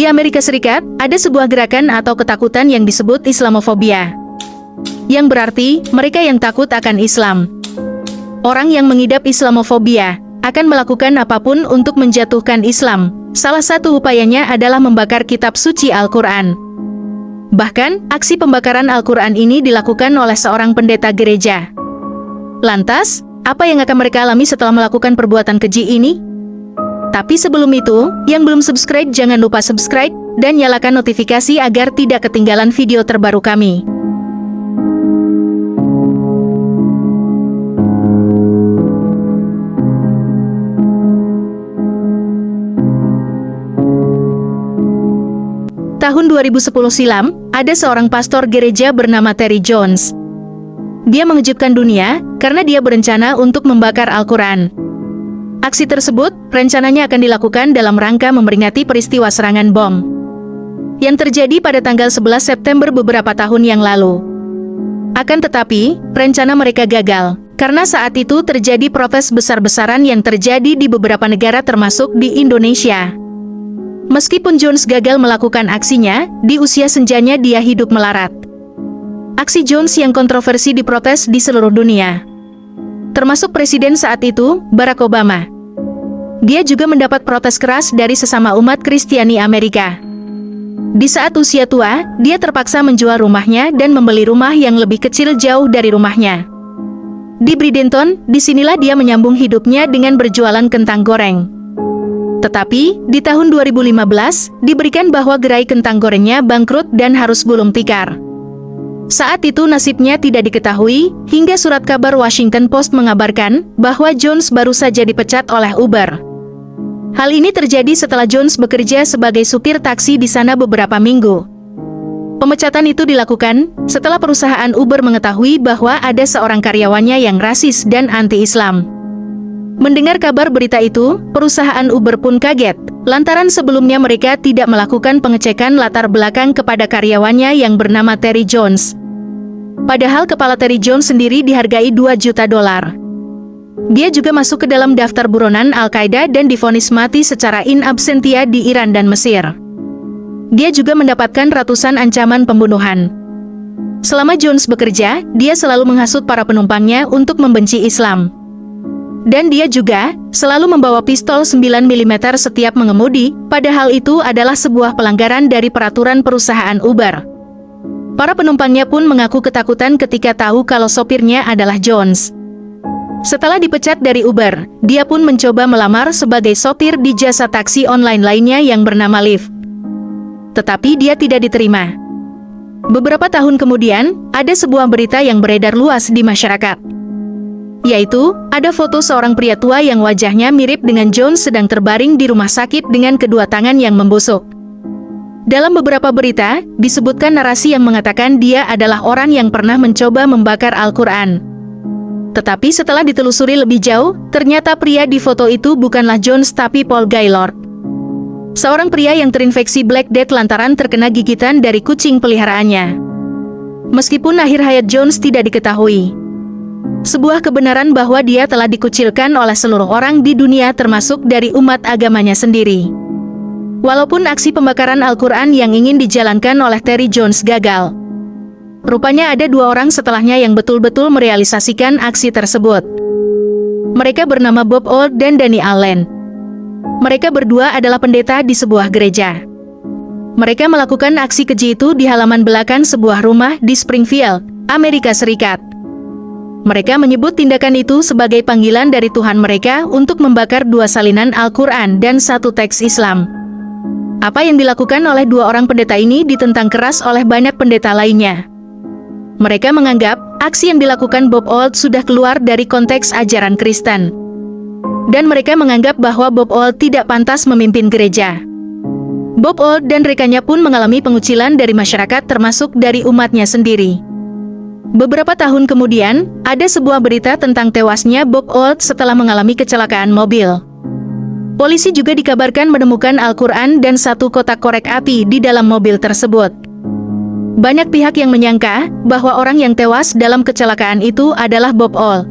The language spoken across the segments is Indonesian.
Di Amerika Serikat, ada sebuah gerakan atau ketakutan yang disebut Islamofobia. Yang berarti, mereka yang takut akan Islam. Orang yang mengidap Islamofobia akan melakukan apapun untuk menjatuhkan Islam. Salah satu upayanya adalah membakar kitab suci Al-Quran. Bahkan, aksi pembakaran Al-Quran ini dilakukan oleh seorang pendeta gereja. Lantas, apa yang akan mereka alami setelah melakukan perbuatan keji ini? Tapi sebelum itu, yang belum subscribe jangan lupa subscribe, dan nyalakan notifikasi agar tidak ketinggalan video terbaru kami. Tahun 2010 silam, ada seorang pastor gereja bernama Terry Jones. Dia mengejutkan dunia, karena dia berencana untuk membakar Al-Quran. Aksi tersebut, rencananya akan dilakukan dalam rangka memperingati peristiwa serangan bom yang terjadi pada tanggal 11 September beberapa tahun yang lalu. Akan tetapi, rencana mereka gagal, karena saat itu terjadi protes besar-besaran yang terjadi di beberapa negara termasuk di Indonesia. Meskipun Jones gagal melakukan aksinya, di usia senjanya dia hidup melarat. Aksi Jones yang kontroversi diprotes di seluruh dunia, termasuk presiden saat itu, Barack Obama. Dia juga mendapat protes keras dari sesama umat Kristiani Amerika. Di saat usia tua, dia terpaksa menjual rumahnya dan membeli rumah yang lebih kecil jauh dari rumahnya. Di Bradenton, disinilah dia menyambung hidupnya dengan berjualan kentang goreng. Tetapi, di tahun 2015, diberikan bahwa gerai kentang gorengnya bangkrut dan harus gulung tikar. Saat itu nasibnya tidak diketahui, hingga surat kabar Washington Post mengabarkan bahwa Jones baru saja dipecat oleh Uber. Hal ini terjadi setelah Jones bekerja sebagai supir taksi di sana beberapa minggu. Pemecatan itu dilakukan setelah perusahaan Uber mengetahui bahwa ada seorang karyawannya yang rasis dan anti-Islam. Mendengar kabar berita itu, perusahaan Uber pun kaget, lantaran sebelumnya mereka tidak melakukan pengecekan latar belakang kepada karyawannya yang bernama Terry Jones. Padahal kepala Terry Jones sendiri dihargai $2 juta. Dia juga masuk ke dalam daftar buronan Al-Qaeda dan divonis mati secara in absentia di Iran dan Mesir. Dia juga mendapatkan ratusan ancaman pembunuhan. Selama Jones bekerja, dia selalu menghasut para penumpangnya untuk membenci Islam. Dan dia juga selalu membawa pistol 9 mm setiap mengemudi, padahal itu adalah sebuah pelanggaran dari peraturan perusahaan Uber. Para penumpangnya pun mengaku ketakutan ketika tahu kalau sopirnya adalah Jones. Setelah dipecat dari Uber, dia pun mencoba melamar sebagai sopir di jasa taksi online lainnya yang bernama Lyft. Tetapi dia tidak diterima. Beberapa tahun kemudian, ada sebuah berita yang beredar luas di masyarakat. Yaitu, ada foto seorang pria tua yang wajahnya mirip dengan Jones sedang terbaring di rumah sakit dengan kedua tangan yang membusuk. Dalam beberapa berita, disebutkan narasi yang mengatakan dia adalah orang yang pernah mencoba membakar Al-Quran. Tetapi setelah ditelusuri lebih jauh, ternyata pria di foto itu bukanlah Jones tapi Paul Gaylord. Seorang pria yang terinfeksi Black Death lantaran terkena gigitan dari kucing peliharaannya. Meskipun akhir hayat Jones tidak diketahui. Sebuah kebenaran bahwa dia telah dikucilkan oleh seluruh orang di dunia termasuk dari umat agamanya sendiri. Walaupun aksi pembakaran Al-Quran yang ingin dijalankan oleh Terry Jones gagal. Rupanya ada 2 orang setelahnya yang betul-betul merealisasikan aksi tersebut. Mereka bernama Bob Old dan Danny Allen. Mereka berdua adalah pendeta di sebuah gereja. Mereka melakukan aksi keji itu di halaman belakang sebuah rumah di Springfield, Amerika Serikat. Mereka menyebut tindakan itu sebagai panggilan dari Tuhan mereka untuk membakar 2 salinan Al-Quran dan 1 teks Islam. Apa yang dilakukan oleh 2 orang pendeta ini ditentang keras oleh banyak pendeta lainnya. Mereka menganggap, aksi yang dilakukan Bob Old sudah keluar dari konteks ajaran Kristen. Dan mereka menganggap bahwa Bob Old tidak pantas memimpin gereja. Bob Old dan rekannya pun mengalami pengucilan dari masyarakat termasuk dari umatnya sendiri. Beberapa tahun kemudian, ada sebuah berita tentang tewasnya Bob Old setelah mengalami kecelakaan mobil. Polisi juga dikabarkan menemukan Al-Quran dan 1 kotak korek api di dalam mobil tersebut. Banyak pihak yang menyangka bahwa orang yang tewas dalam kecelakaan itu adalah Bob Old.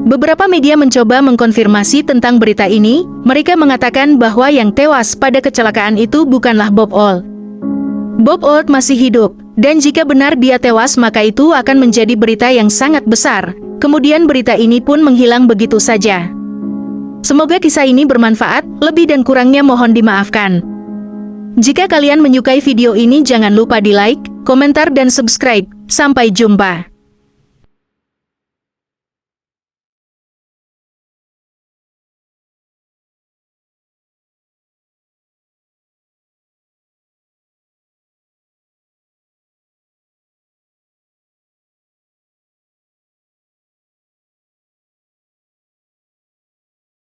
Beberapa media mencoba mengkonfirmasi tentang berita ini. Mereka mengatakan bahwa yang tewas pada kecelakaan itu bukanlah Bob Holt. Bob Holt masih hidup, dan jika benar dia tewas maka itu akan menjadi berita yang sangat besar. Kemudian berita ini pun menghilang begitu saja. Semoga kisah ini bermanfaat, lebih dan kurangnya mohon dimaafkan. Jika kalian menyukai video ini jangan lupa di like, komentar dan subscribe. Sampai jumpa.